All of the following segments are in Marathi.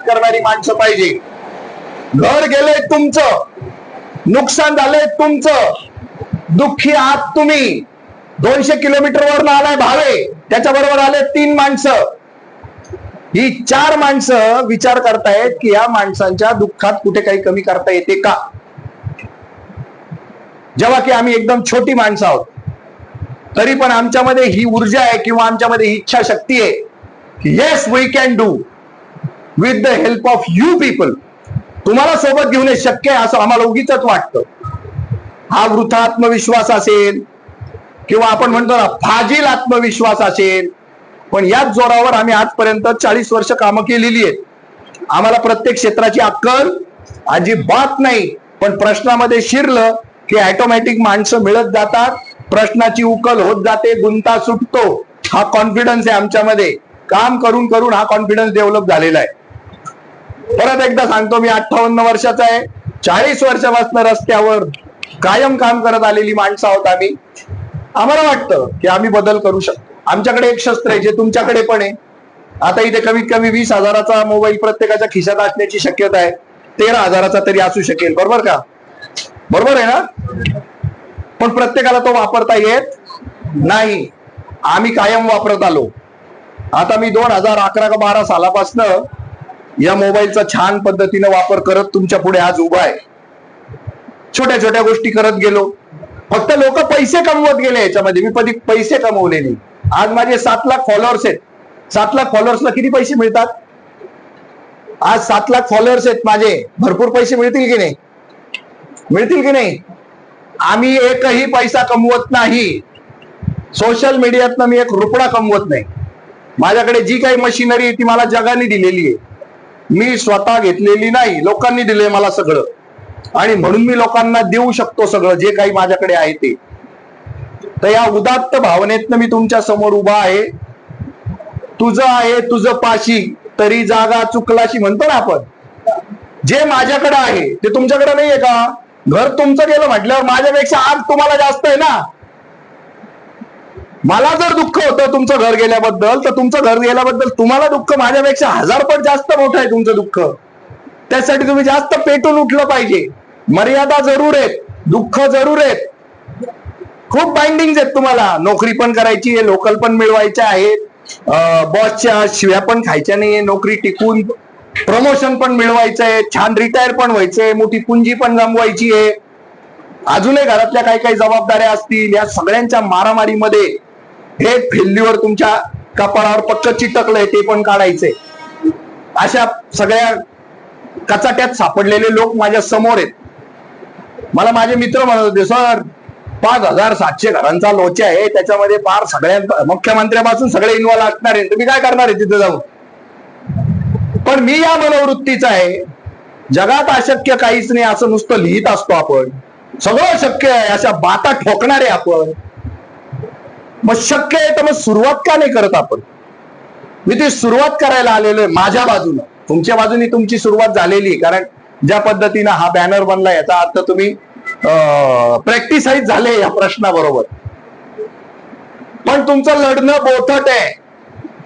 करणारी माणसं पाहिजे. घर गेलंय तुमचं, नुकसान झालंय तुमचं, दुःखी आहात तुम्ही. 200 किलोमीटरवरून आलाय भावे, त्याच्याबरोबर आले 3 माणसं. ही 4 माणसं विचार करतायत की या माणसांच्या दुःखात कुठे काही कमी करता येते का, जेव्हा की आम्ही एकदम छोटी माणसं आहोत. तरी पण आमच्यामध्ये ही ऊर्जा आहे किंवा आमच्यामध्ये ही इच्छा शक्ती आहे की yes we can do with the help of you people. तुम्हाला सोबत घेऊन हे शक्य आहे असं आम्हाला उगीच वाटतं. हा वृथा आत्मविश्वास असेल किंवा आपण म्हणतो ना फाजील आत्मविश्वास असेल, पण याच जोरावर आम्ही आजपर्यंत 40 वर्ष कामं केलेली आहेत. आम्हाला प्रत्येक क्षेत्राची अक्कल अजिबात नाही, पण प्रश्नामध्ये शिरलं की ऑटोमॅटिक माणसं मिळत जातात, प्रश्नाची उकल होत जाते, गुंता सुटतो. हा कॉन्फिडन्स आहे आमच्यामध्ये. काम करून करून हा कॉन्फिडन्स डेव्हलप झालेला आहे. परत एकदा सांगतो, मी 58 वर्षाचा आहे. 40 वर्षापासून रस्त्यावर कायम काम करत आलेली माणसं आहोत आम्ही. आम्हाला वाटतं की आम्ही बदल करू शकतो. आमच्याकडे एक शस्त्र आहे जे तुमच्याकडे पण आहे. आता इथे कमीत कमी 20,000चा मोबाईल प्रत्येकाच्या खिशात असण्याची शक्यता आहे. 13,000चा तरी असू शकेल, बरोबर का? बरोबर आहे ना? पण प्रत्येकाला तो वापरता येत नाही. आम्ही कायम वापरत आलो. आता मी 2011 का 12 सालापासनं या मोबाईलचा छान पद्धतीने वापर करत तुमच्या पुढे आज उभा आहे. छोट्या छोट्या गोष्टी करत गेलो. फक्त लोक पैसे कमवत गेले याच्यामध्ये, मी कधी पैसे कमवले नाही. आज माझे 7 लाख फॉलोअर्स आहेत. 7 लाख फॉलोअर्सला किती पैसे मिळतात? आज 7 लाख फॉलोअर्स आहेत माझे. भरपूर पैसे मिळतील की नाही? मिळतील की नाही? आम्ही एकही पैसा कमवत नाही. सोशल मीडियातनं मी 1 रुपया कमवत नाही. माझ्याकडे जी काही मशिनरी आहे ती मला जगाने दिलेली आहे, मी स्वतः घेतलेली नाही. लोकांनी दिले मला सगळं, आणि म्हणून मी लोकांना देऊ शकतो सगळं जे काही माझ्याकडे आहे ते. तर या उदात्त भावनेतनं मी तुमच्या समोर उभा आहे. तुझं आहे तुझं पाशी तरी जागा चुकलाशी म्हणतो ना आपण. जे माझ्याकडे आहे ते तुमच्याकडे नाहीये का? घर तुमचं गेलं म्हटल्यावर माझ्यापेक्षा आग तुम्हाला जास्त आहे ना. मला जर दुःख होतं तुमचं घर गेल्याबद्दल, तर तुमचं घर गेल्याबद्दल तुम्हाला दुःख माझ्यापेक्षा 1000 पट जास्त मोठं आहे तुमचं दुःख. त्यासाठी तुम्ही जास्त पेटून उठलं पाहिजे. मर्यादा जरूर आहेत, दुःख जरूर आहेत, खूप बाइंडिंग आहेत तुम्हाला. नोकरी पण करायची आहे, लोकल पण मिळवायच्या आहेत, बॉसच्या शिव्या पण खायच्या नाहीये, नोकरी टिकून प्रमोशन पण मिळवायचं आहे, छान रिटायर पण व्हायचंय, मोठी पुंजी पण जमवायची आहे, अजूनही घरातल्या काही काही जबाबदाऱ्या असतील. या सगळ्यांच्या मारामारीमध्ये हे फेल्युअर तुमच्या कपाळावर पक्क चिटकलंय ते पण काढायचंय. अशा सगळ्या कचाट्यात सापडलेले लोक माझ्या समोर आहेत. मला माझे मित्र म्हणत होते, सर 5700 घरांचा लोचा आहे, त्याच्यामध्ये फार सगळ्या मुख्यमंत्र्यापासून सगळे इन्व्हॉल्व असणार आहे, तुम्ही काय करणार आहे तिथे जाऊन? पण मी या मनोवृत्तीचा आहे. जगात अशक्य काहीच नाही असं नुसतं लिहित असतो आपण. सगळं शक्य आहे अशा बाता ठोकणारे आपण. मग शक्य आहे तर मग सुरुवात का नाही करत आपण? मी ती सुरुवात करायला आलेलो आहे माझ्या बाजूने. तुमच्या बाजूने तुमची सुरुवात झालेली, कारण ज्या पद्धतीनं हा बॅनर बनला याचा अर्थ तुम्ही प्रॅक्टिसाइज झाले या प्रश्नाबरोबर. पण तुमचं लढणं बोथट आहे,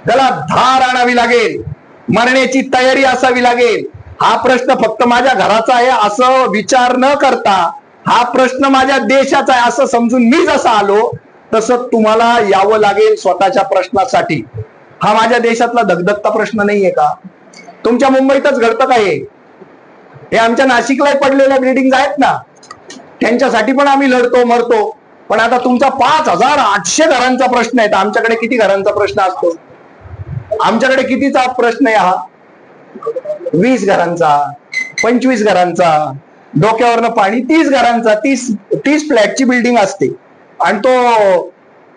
त्याला धार आणावी लागेल, मरण्याची तयारी असावी लागेल. हा प्रश्न फक्त माझ्या घराचा आहे असं विचार न करता, हा प्रश्न माझ्या देशाचा आहे असं समजून मी जसं आलो तसं तुम्हाला यावं लागेल स्वतःच्या प्रश्नासाठी. हा माझ्या देशातला धगधगता प्रश्न नाहीये का? तुमच्या मुंबईतच घडतं काय? हे आमच्या नाशिकला पडलेल्या बिल्डिंग आहेत ना, त्यांच्यासाठी पण आम्ही लढतो मरतो. पण आता तुमचा 5800 घरांचा प्रश्न आहे, तर आमच्याकडे किती घरांचा प्रश्न असतो? आमच्याकडे कितीचा प्रश्न आहे हा? 20 घरांचा, 25 घरांचा, डोक्यावरनं पाणी 30 घरांचा. 30 फ्लॅटची बिल्डिंग असते आणि तो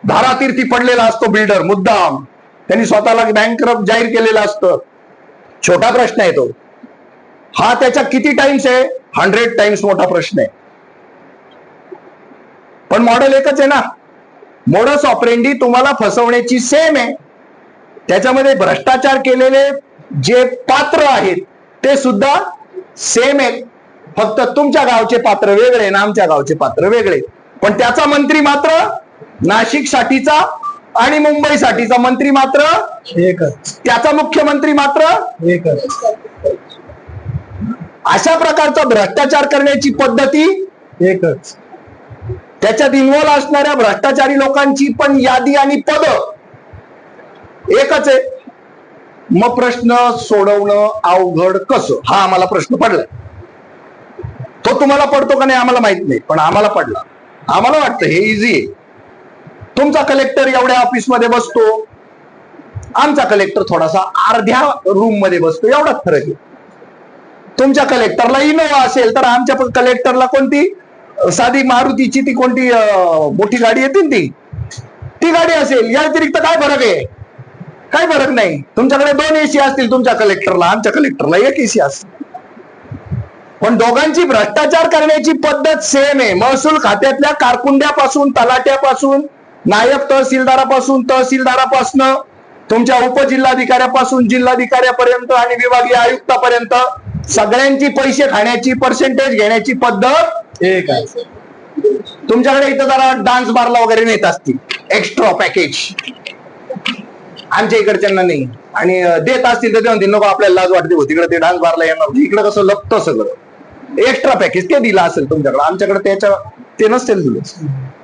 धारातीर्थी पडलेला असतो बिल्डर मुद्दाम. त्यांनी स्वतःला बँकरप्ट जाहीर केलेलं असतं. छोटा प्रश्न आहे तो. हा त्याच्या किती टाइम्स आहे? 100 टाइम्स मोठा प्रश्न आहे. पण मॉडेल एकच आहे ना. मोडस ऑपरेंडी तुम्हाला फसवण्याची सेम आहे. त्याच्यामध्ये भ्रष्टाचार केलेले जे पात्र आहेत ते सुद्धा सेम आहेत. फक्त तुमच्या गावचे पात्र वेगळे ना आमच्या गावचे पात्र वेगळे. पण त्याचा मंत्री मात्र नाशिक साठीचा आणि मुंबईसाठीचा मंत्री मात्र एकच. त्याचा मुख्यमंत्री मात्र एकच. अशा प्रकारचा भ्रष्टाचार करण्याची पद्धती एकच. त्याच्यात इन्व्हॉल्व असणाऱ्या भ्रष्टाचारी लोकांची पण यादी आणि पद एकच आहे. मग प्रश्न सोडवणं अवघड कसं, हा आम्हाला प्रश्न पडलाय. तो तुम्हाला पडतो का नाही आम्हाला माहित नाही, पण आम्हाला पडला. आम्हाला वाटतं हे इझी आहे. तुमचा कलेक्टर एवढ्या ऑफिसमध्ये बसतो, आमचा कलेक्टर थोडासा अर्ध्या रूम मध्ये बसतो, एवढाच फरक आहे. तुमच्या कलेक्टरला इनोवा असेल तर आमच्या कलेक्टरला कोणती साधी मारुतीची ती कोणती मोठी गाडी येते ती गाडी असेल. या व्यतिरिक्त काय फरक आहे? काय फरक नाही. तुमच्याकडे 2 एसी असतील तुमच्या कलेक्टरला, आमच्या कलेक्टरला 1 एसी असेल. पण दोघांची भ्रष्टाचार करण्याची पद्धत सेम आहे. महसूल खात्यातल्या कारकुंड्यापासून, तलाट्यापासून, नायब तहसीलदारापासून, तुमच्या उपजिल्हाधिकाऱ्यापासून जिल्हाधिकाऱ्यापर्यंत आणि विभागीय आयुक्तापर्यंत सगळ्यांची पैसे खाण्याची, पर्सेंटेज घेण्याची पद्धत एक आहे. तुमच्याकडे इथं जरा डान्स बारला वगैरे नेत असतील एक्स्ट्रा पॅकेज, आमच्या इकडच्यांना नाही. आणि देत असतील तर ते म्हणतील नको आपल्याला लाज वाटते, तिकडे ते डान्स बारला येणार, इकडे कसं लपतं सगळं. एक्स्ट्रा पॅकेज ते दिलं असेल तुमच्याकडे, आमच्याकडे ते नसेल दिलं.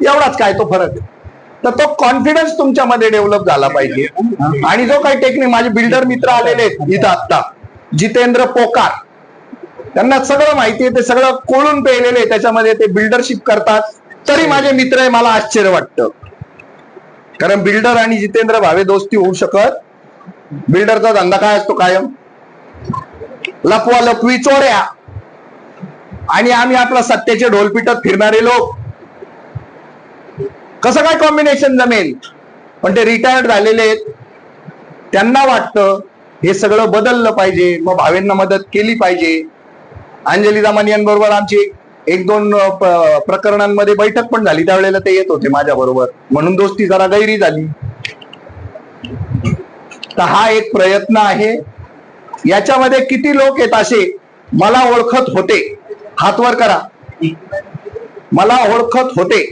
एवढाच काय तो फरक आहे. तर तो कॉन्फिडन्स तुमच्यामध्ये डेव्हलप झाला पाहिजे. आणि जो काही टेक्निक, माझे बिल्डर मित्र आलेले आहेत इथं आता, जितेंद्र पोकार, त्यांना सगळं माहिती आहे, ते सगळं कोळून पेलेले, त्याच्यामध्ये ते बिल्डरशिप करतात. तरी माझे मित्र आहे, मला आश्चर्य वाटतं. कारण बिल्डर आणि जितेंद्र भावे दोस्ती होऊ शकत. बिल्डरचा धंदा काय असतो कायम लपवा लपवी, चोऱ्या, आणि आम्ही आपला सत्तेचे ढोल पिटत फिरणारे लोक. कसं काय कॉम्बिनेशन जमेल? पण ते रिटायर्ड झालेले आहेत, त्यांना वाटतं हे सगळं बदललं पाहिजे, मग भावेंना मदत केली पाहिजे. अंजली दामानियांबरोबर आमची 1-2 प्रकरणांमध्ये बैठक पण झाली, त्यावेळेला ते येत होते माझ्या बरोबर, म्हणून दोस्ती जरा गैरी झाली. तर हा एक प्रयत्न आहे. याच्यामध्ये किती लोक आहेत असे मला ओळखत होते? हात वर करा. मला ओळखत होते.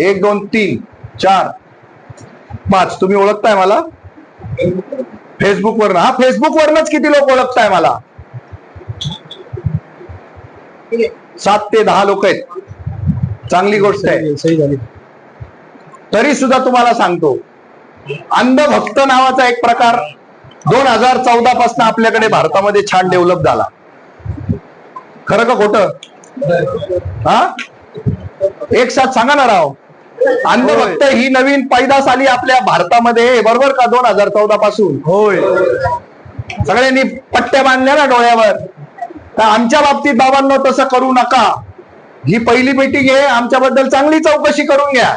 1 2 3 4 5. तुम्ही ओळखताय मला फेसबुकवरनं? हा, फेसबुकवरनच किती लोक ओळखताय मला? 7 ते 10 लोक आहेत. चांगली गोष्ट आहे. तरी सुद्धा तुम्हाला सांगतो, अंधभक्त नावाचा एक प्रकार 2014 पासून आपल्याकडे भारतामध्ये छान डेव्हलप झाला. खरं का खोटं? हा, एक साथ सांगा ना राव. अंधभक्त ही नवीन पैदास आली आपल्या भारतामध्ये, बरोबर का? 2014 पासून. होय. सगळ्यांनी पट्ट्या बांधल्या ना डोळ्यावर. तर आमच्या बाबतीत बाबांनो तसं करू नका. ही पहिली मीटिंग आहे, आमच्याबद्दल चांगली चौकशी करून घ्या.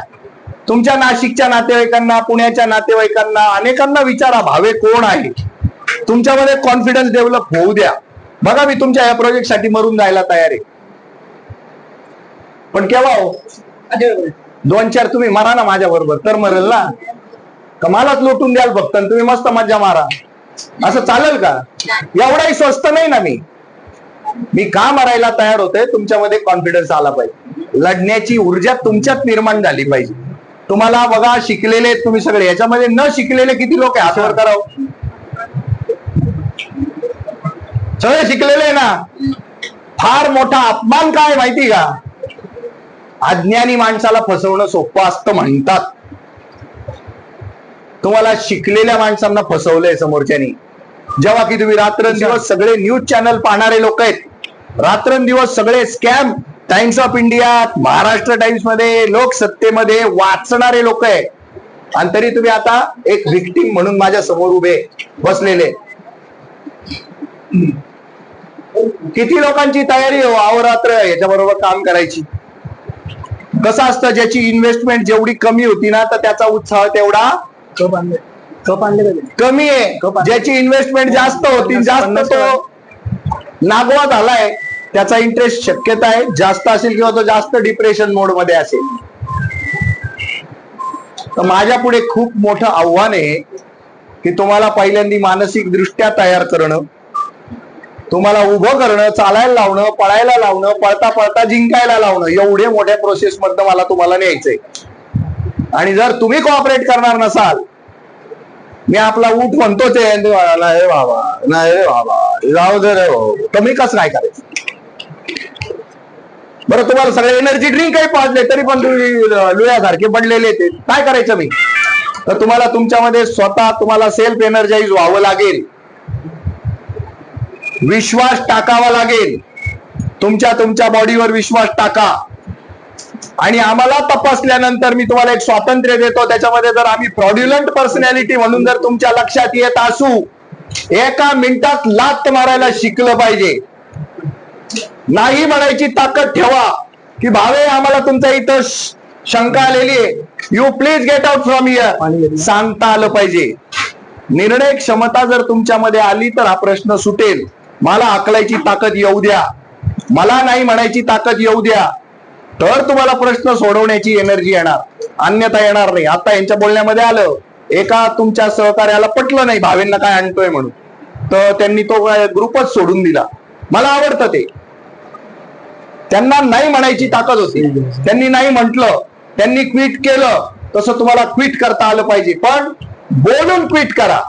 तुमच्या नाशिकच्या नातेवाईकांना, पुण्याच्या नातेवाईकांना, अनेकांना विचारा भावे कोण आहे. तुमच्यामध्ये कॉन्फिडन्स डेव्हलप होऊ द्या. बघा, मी तुमच्या या प्रोजेक्ट साठी मरून जायला तयार आहे, पण केव्हा हो? 2-4 तुम्ही मारा ना माझ्या बरोबर, तर मरेल ना. कमालाच लोटून द्याल फक्त, तुम्ही मस्त मज्जा मारा. असं चालेल का? एवढाही स्वस्त नाही ना मी का मारायला तयार होते? तुमच्यामध्ये कॉन्फिडन्स आला पाहिजे, लढण्याची ऊर्जा तुमच्यात निर्माण झाली पाहिजे. तुम्हाला बघा, शिकलेले तुम्ही सगळे, याच्यामध्ये न शिकलेले किती लोक आहे? हातवर करावं. सगळे शिकलेले ना. फार मोठा अपमान काय माहिती का? अज्ञानी माणसाला फसवणं सोपं असतं म्हणतात. तुम्हाला शिकलेल्या माणसांना फसवलंय समोरच्यानी. जेव्हा की तुम्ही रात्रंदिवस सगळे न्यूज चॅनल पाहणारे लोक आहेत, रात्रंदिवस सगळे scam, times of India, Maharashtra times मध्ये, लोकसत्तेमध्ये वाचणारे लोक आहेत, आणि तरी तुम्ही आता एक विक्टीम म्हणून माझ्या समोर उभे बसलेले. किती लोकांची तयारी हो अहोरात्र याच्याबरोबर काम करायची. कसं असतं, ज्याची इन्व्हेस्टमेंट जेवढी कमी होती ना, तर त्याचा उत्साह तेवढा कमी आहे. ज्याची इन्व्हेस्टमेंट जास्त होती, जास्त तो नागवा झालाय, त्याचा इंटरेस्ट शक्यता आहे जास्त असेल, किंवा तो जास्त डिप्रेशन मोड मध्ये असेल. तर माझ्या पुढे खूप मोठं आव्हान आहे की तुम्हाला पहिल्यांदा मानसिक दृष्ट्या तयार करणं, तुम्हाला उभं करणं, चालायला लावणं, पळायला लावणं, पळता पळता जिंकायला लावणं. एवढे मोठ्या प्रोसेस मधनं मला तुम्हाला न्यायचंय. आणि जर तुम्ही कोऑपरेट करणार नसाल, मी आपला ऊट म्हणतो ते नाही बाबा, नाही रे बाबा, जाऊ दे रे भाऊ, तर मी कसं काय करायचं? बरं, तुम्हाला सगळे एनर्जी ड्रिंक काही पाजले तरी पण तुम्ही लुयासारखे पडलेले ते काय करायचं? मी तर तुम्हाला तुमच्यामध्ये स्वतः तुम्हाला सेल्फ एनर्जाइज व्हावं लागेल, विश्वास टाकावा लागेल, तुमच्या बॉडीवर विश्वास टाका. आणि आम्हाला तपासल्यानंतर मी तुम्हाला एक स्वातंत्र्य देतो, त्याच्यामध्ये जर आम्ही फ्रॉड्युलंट पर्सनॅलिटी म्हणून जर तुमच्या लक्षात येत असू, एका मिनिटात लात मारायला शिकलं पाहिजे. नाही म्हणायची ताकद ठेवा की भावे आम्हाला तुमच्या इथं शंका आलेली आहे, you please get out from here, सांगता आलं पाहिजे. निर्णय क्षमता जर तुमच्यामध्ये आली तर हा प्रश्न सुटेल. मला आकलायची ताकद येऊ द्या, मला नाही म्हणायची ताकद येऊ द्या, तर तुम्हाला प्रश्न सोडवण्याची एनर्जी येणार, अन्यथा येणार नाही. आता यांच्या बोलण्यामध्ये आलं, एका तुमच्या सहकार्याला पटलं नाही भावेंना काय आणतोय म्हणून, तर त्यांनी तो ग्रुपच सोडून दिला. मला आवडतं ते, त्यांना नाही म्हणायची ताकद होती, त्यांनी नाही म्हटलं, त्यांनी क्विट केलं. तसं तुम्हाला क्विट करता आलं पाहिजे, पण बोलून क्विट करा,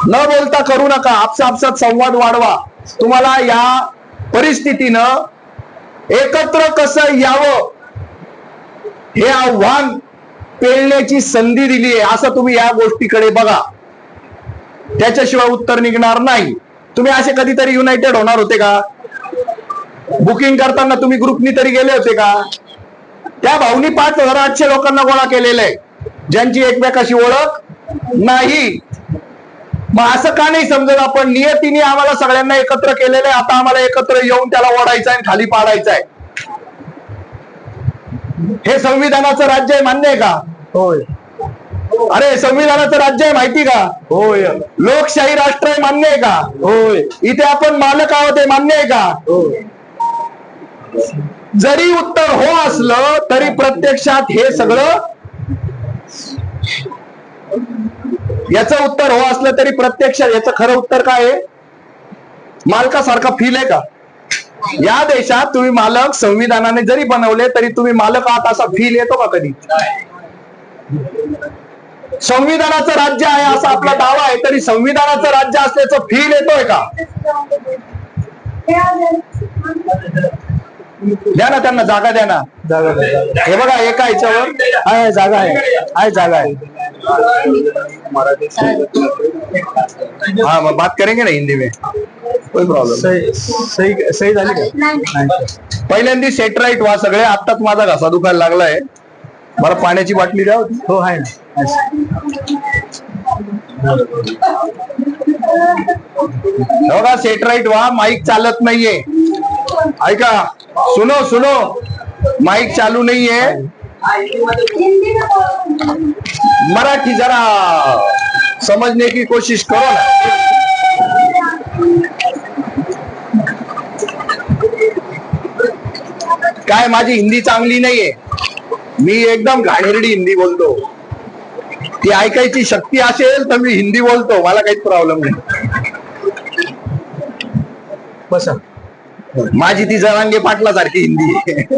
न बोलता करू नका. आपसात संवाद वाढवा. तुम्हाला या परिस्थितीनं एकत्र कसं यावं हे आव्हान पेलण्याची संधी दिली आहे, असं तुम्ही या गोष्टीकडे बघा. त्याच्याशिवाय उत्तर निघणार नाही. तुम्ही असे कधीतरी युनायटेड होणार होते का? बुकिंग करताना तुम्ही ग्रुपनी तरी गेले होते का? त्या भाऊनी 5,800 लोकांना गोळा केलेलं आहे, ज्यांची एकमेकाशी ओळख नाही. मग असं का नाही समजत आपण? नियतीने आम्हाला सगळ्यांना एकत्र केलेलं आहे, आता आम्हाला एकत्र येऊन त्याला ओढायचं आहे, खाली पाडायचं आहे. हे संविधानाचं राज्य आहे, मान्य आहे का? होय. अरे, संविधानाचं राज्य आहे माहिती का? होय. लोकशाही राष्ट्र आहे, मान्य आहे का? होय. इथे आपण मालक आहोत, हे मान्य आहे का? होय. जरी उत्तर हो असलं तरी प्रत्यक्षात हे सगळं, याचं उत्तर हो असलं तरी प्रत्यक्षात याचं खरं उत्तर काय आहे? मालकासारखा फील आहे का? या देशात तुम्ही मालक संविधानाने जरी बनवले तरी तुम्ही मालक आहात असा फील येतो का कधी? संविधानाचं राज्य आहे असा आपला दावा आहे, तरी संविधानाचं राज्य असल्याचं फील येतोय का? द्या ना त्यांना जागा, द्या ना जागा. हे बघा, एका ह्याच्यावर आहे जागा, आहे जागा आहे. हाँ, मैं बात करेंगे ना हिंदी में, कोई प्रॉब्लेम. सही झाली का? पहिल्यांदी सेटराईट व्हा सगळे. आत्ताच माझा घसा दुखायला लागलाय, मला पाण्याची बाटली द्या. हो, आहे ना. बघा, सेटराईट व्हा. माईक चालत नाहीये, ऐका. सुनो, माइक चालू नहीं है. मराठी जरा समझने की कोशिश करो ना. काय माझी हिंदी चांगली नाहीये, मी एकदम घाणेरडी हिंदी बोलतो. ती ऐकायची शक्ती असेल तर मी हिंदी बोलतो, मला काहीच प्रॉब्लेम नाही. बसा. माझी ती जरांगे पाटला सारखी हिंदी आहे.